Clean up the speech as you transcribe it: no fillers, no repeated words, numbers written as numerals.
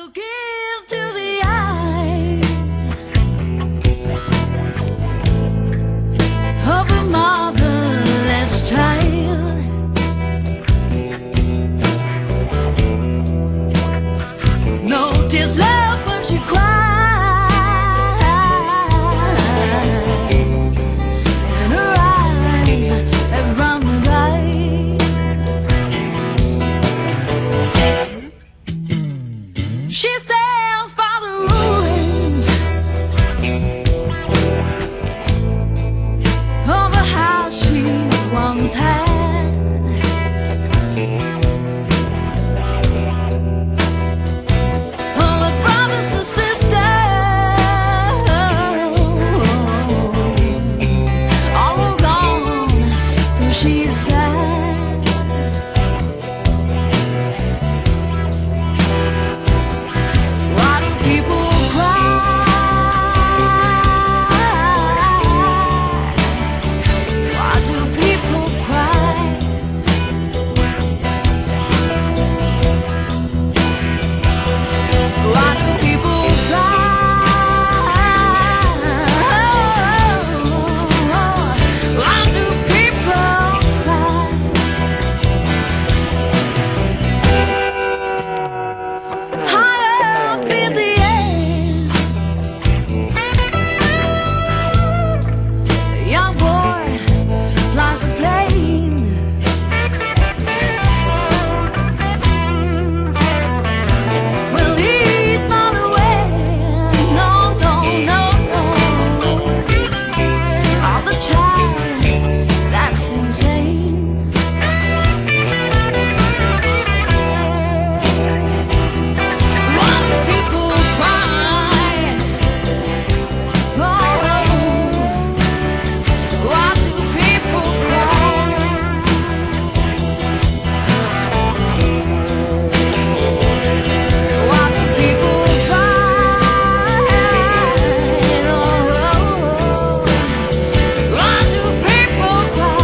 look into the eyes of a motherless child, notice love when she cries, and her eyes have run dry. She stands by the ruins of a house she once had. All the brothers and sisters all gone, so she's sad. Why do people cry? Why do people cry? Why do people cry? Why do people cry? High up in the air, a young boy flies a plane. Well, he's not aware, no, no, no, no, of the child that's insane. Why do people cry? Oh, why do people cry? Why do people cry? Oh, why do people cry?